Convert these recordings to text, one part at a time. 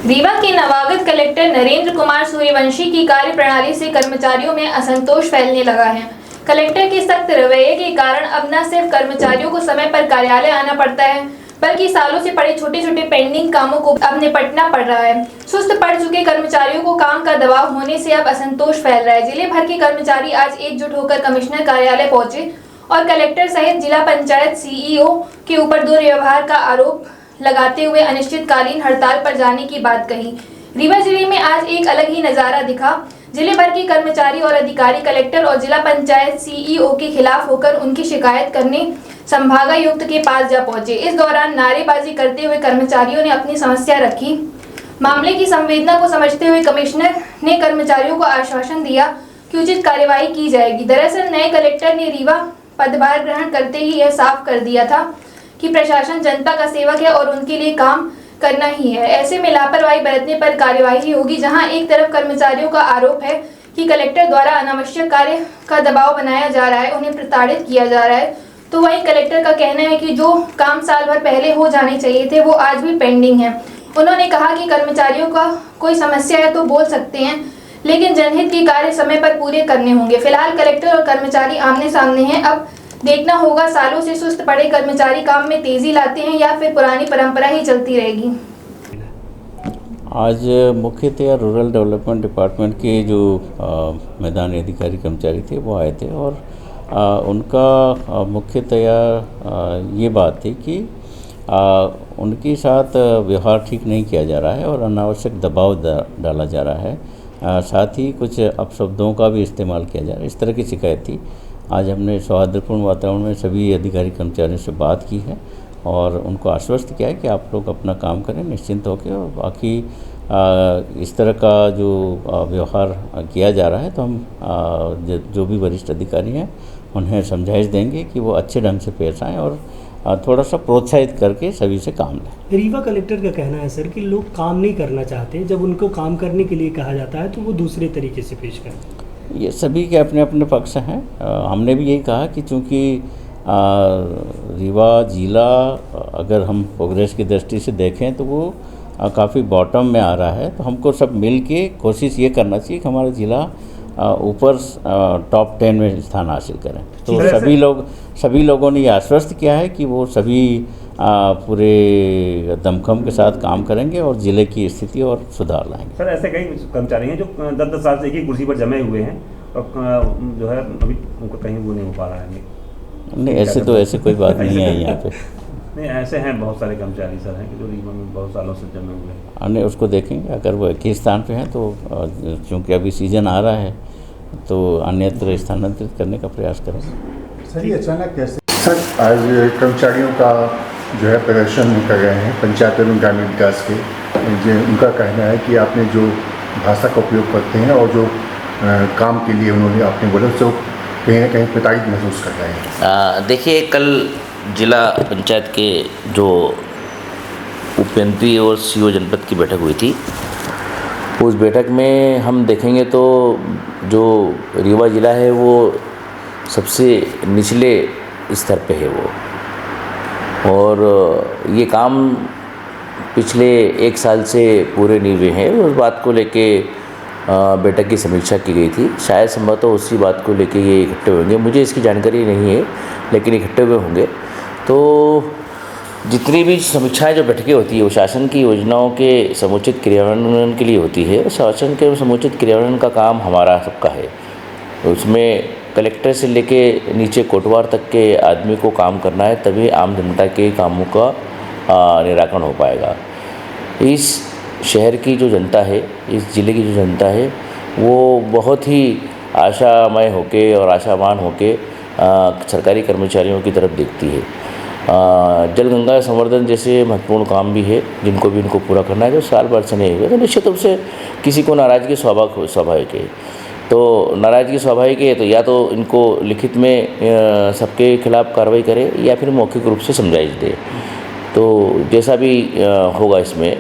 रीवा के नवागत कलेक्टर नरेंद्र कुमार सूर्यवंशी की कार्यप्रणाली से कर्मचारियों में असंतोष फैलने लगा है। कलेक्टर के सख्त रवैये के कारण अब न सिर्फ कर्मचारियों को समय पर कार्यालय आना पड़ता है, बल्कि सालों से पड़े छोटे छोटे पेंडिंग कामों को अब निपटना पड़ रहा है। सुस्त पड़ चुके कर्मचारियों को काम का दबाव होने से अब असंतोष फैल रहा है। जिले भर के कर्मचारी आज एकजुट होकर कमिश्नर कार्यालय पहुंचे और कलेक्टर सहित जिला पंचायत सीईओ के ऊपर दुर्व्यवहार का आरोप लगाते हुए अनिश्चितकालीन हड़ताल पर जाने की बात कही। रीवा जिले में आज एक अलग ही नजारा दिखा। जिले भर के कर्मचारी और अधिकारी कलेक्टर और जिला पंचायत सीईओ के खिलाफ होकर उनकी शिकायत करने संभागायुक्त के पास जा पहुंचे। इस दौरान नारेबाजी करते हुए कर्मचारियों ने अपनी समस्या रखी। मामले की संवेदना को समझते हुए कमिश्नर ने कर्मचारियों को आश्वासन दिया कि उचित कार्यवाही की जाएगी। दरअसल नए कलेक्टर ने रीवा पदभार ग्रहण करते ही यह साफ कर दिया था कि प्रशासन जनता का सेवक है और उनके लिए काम करना ही है। ऐसे में लापरवाही बरतने पर कार्यवाही होगी। जहां एक तरफ कर्मचारियों का आरोप है कि कलेक्टर द्वारा अनावश्यक कार्य का दबाव बनाया जा रहा है, उन्हें प्रताड़ित किया जा रहा है, तो वहीं कलेक्टर का कहना है कि जो काम साल भर पहले हो जाने चाहिए थे वो आज भी पेंडिंग है। उन्होंने कहा कि कर्मचारियों का कोई समस्या है तो बोल सकते हैं, लेकिन जनहित के कार्य समय पर पूरे करने होंगे। फिलहाल कलेक्टर और कर्मचारी आमने सामने हैं। अब देखना होगा सालों से सुस्त पड़े कर्मचारी काम में तेजी लाते हैं या फिर पुरानी परंपरा ही चलती रहेगी। आज मुख्यतया रूरल डेवलपमेंट डिपार्टमेंट के जो मैदानी अधिकारी कर्मचारी थे वो आए थे और उनका मुख्यतया ये बात थी कि उनके साथ व्यवहार ठीक नहीं किया जा रहा है और अनावश्यक दबाव डाला जा रहा है। साथ ही कुछ अपशब्दों का भी इस्तेमाल किया जा रहा है। इस तरह की शिकायत थी। आज हमने सौहार्दपूर्ण वातावरण में सभी अधिकारी कर्मचारियों से बात की है और उनको आश्वस्त किया है कि आप लोग अपना काम करें निश्चिंत होकर, और बाकी इस तरह का जो व्यवहार किया जा रहा है तो हम जो भी वरिष्ठ अधिकारी हैं उन्हें समझाइश देंगे कि वो अच्छे ढंग से पेश आएँ और थोड़ा सा प्रोत्साहित करके सभी से काम लें। रीवा कलेक्टर का कहना है सर कि लोग काम नहीं करना चाहते, जब उनको काम करने के लिए कहा जाता है तो वो दूसरे तरीके से पेश करें। ये सभी के अपने अपने पक्ष हैं। हमने भी यही कहा कि चूँकि रीवा जिला अगर हम प्रोग्रेस की दृष्टि से देखें तो वो काफ़ी बॉटम में आ रहा है, तो हमको सब मिल के कोशिश ये करना चाहिए कि हमारा ज़िला ऊपर टॉप 10 में स्थान हासिल करें। तो सभी लोगों ने ये आश्वस्त किया है कि वो सभी पूरे दमखम के साथ काम करेंगे और ज़िले की स्थिति और सुधार लाएंगे। सर, ऐसे कई कर्मचारी हैं जो 10-10 साल से एक ही कुर्सी पर जमे हुए हैं और जो है अभी उनको कहीं वो नहीं हो पा रहा है। नहीं, ऐसे कोई बात नहीं है यहाँ पे। नहीं, ऐसे हैं बहुत सारे कर्मचारी सर हैं कि जो रीवा में बहुत सालों से जमे हुए हैं। हमने उसको देखेंगे, अगर वो एक ही स्थान पे हैं तो चूँकि अभी सीजन आ रहा है तो अन्यत्र स्थानांतरित करने का प्रयास करेंगे। सर, ये अचानक कैसे? सर, आज कर्मचारियों का जो है प्रदर्शन कर रहे हैं पंचायत एवं ग्रामीण विकास के। उनका कहना है कि आपने जो भाषा का उपयोग करते हैं और जो काम के लिए उन्होंने आपने बोला उससे कहीं ना कहीं प्रताड़ित महसूस कर रहे हैं। देखिए, कल जिला पंचायत के जो उपमंत्री और सीईओ जनपद की बैठक हुई थी, उस बैठक में हम देखेंगे तो जो रीवा जिला है वो सबसे निचले स्तर पे है वो, और ये काम पिछले 1 साल से पूरे नहीं हुए हैं। उस बात को लेके बैठक की समीक्षा की गई थी। शायद संभवतः उसी बात को लेके ये इकट्ठे होंगे, मुझे इसकी जानकारी नहीं है, लेकिन इकट्ठे हुए होंगे। तो जितनी भी समीक्षाएं जो बैठकें होती है वो शासन की योजनाओं के समुचित क्रियान्वयन के लिए होती है। शासन के समुचित क्रियान्वयन का काम हमारा सबका है। उसमें कलेक्टर से लेके नीचे कोटवार तक के आदमी को काम करना है, तभी आम जनता के कामों का निराकरण हो पाएगा। इस शहर की जो जनता है, इस ज़िले की जो जनता है, वो बहुत ही आशामय होके और आशावान होके सरकारी कर्मचारियों की तरफ देखती है। जल गंगा संवर्धन जैसे महत्वपूर्ण काम भी है जिनको भी इनको पूरा करना है, जो साल भर से नहीं हुए, तो निश्चित रूप से किसी को नाराज़गी स्वाभाविक है। तो नाराज़गी स्वाभाविक है, तो या तो इनको लिखित में सबके खिलाफ कार्रवाई करे या फिर मौखिक रूप से समझाइश दे। तो जैसा भी होगा इसमें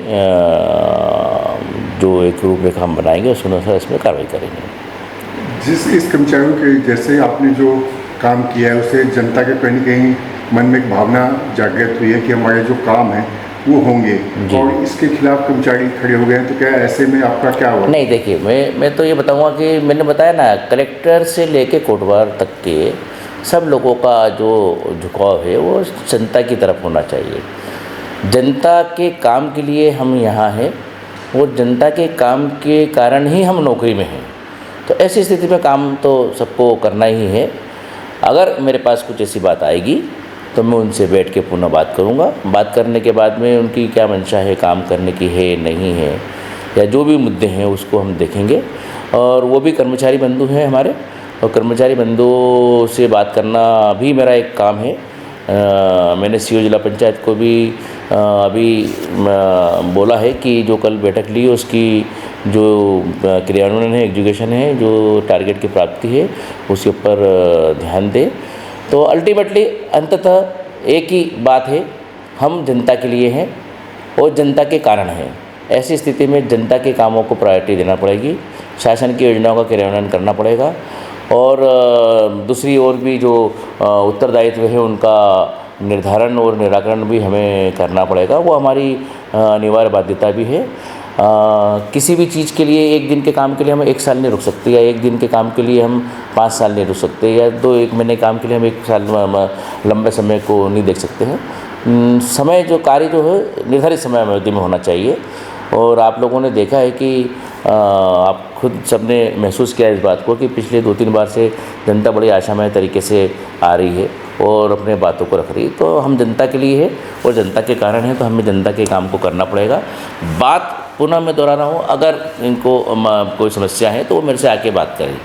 जो एक रूपरेखा हम बनाएंगे उस अनुसार इसमें कार्रवाई करेंगे। इस कर्मचारियों के जैसे आपने जो काम किया है उससे जनता के कहीं न कहीं मन में एक भावना जागृत हुई है कि हमारे जो काम है वो होंगे जी। और इसके खिलाफ कर्मचारी खड़े हो गए हैं, तो क्या ऐसे में आपका क्या होगा? नहीं, देखिए, मैं तो ये बताऊंगा कि मैंने बताया ना, कलेक्टर से लेके कोटवार तक के सब लोगों का जो झुकाव है वो जनता की तरफ होना चाहिए। जनता के काम के लिए हम यहाँ हैं और जनता के काम के कारण ही हम नौकरी में हैं। तो ऐसी स्थिति में काम तो सबको करना ही है। अगर मेरे पास कुछ ऐसी बात आएगी तो मैं उनसे बैठ के पुनः बात करूंगा। बात करने के बाद में उनकी क्या मंशा है, काम करने की है नहीं है, या जो भी मुद्दे हैं उसको हम देखेंगे। और वो भी कर्मचारी बंधु हैं हमारे, और कर्मचारी बंधुओं से बात करना भी मेरा एक काम है। मैंने सीओ जिला पंचायत को भी अभी बोला है कि जो कल बैठक ली है उसकी जो क्रियान्वयन है, एग्जीक्यूशन है, जो टारगेट की प्राप्ति है उसके ऊपर ध्यान दें। तो अल्टीमेटली अंततः एक ही बात है, हम जनता के लिए हैं और जनता के कारण हैं। ऐसी स्थिति में जनता के कामों को प्रायोरिटी देना पड़ेगी, शासन की योजनाओं का क्रियान्वयन करना पड़ेगा, और दूसरी ओर भी जो उत्तरदायित्व है उनका निर्धारण और निराकरण भी हमें करना पड़ेगा। वो हमारी अनिवार्य बाध्यता भी है। किसी भी चीज़ के लिए एक दिन के काम के लिए हम 1 साल नहीं रुक सकते, या एक दिन के काम के लिए हम 5 साल नहीं रुक सकते, या 1 महीने काम के लिए हम 1 साल लंबे समय को नहीं देख सकते हैं। समय जो कार्य जो है निर्धारित समय अवधि में होना चाहिए। और आप लोगों ने देखा है कि आप खुद सबने महसूस किया इस बात को कि पिछले 2-3 बार से जनता बड़ी आशामय तरीके से आ रही है और अपने बातों को रख रही है। तो हम जनता के लिए है और जनता के कारण है, तो हमें जनता के काम को करना पड़ेगा। बात पुनः मैं दोहरा रहा हूँ, अगर इनको कोई समस्या है तो वो मेरे से आके बात करें।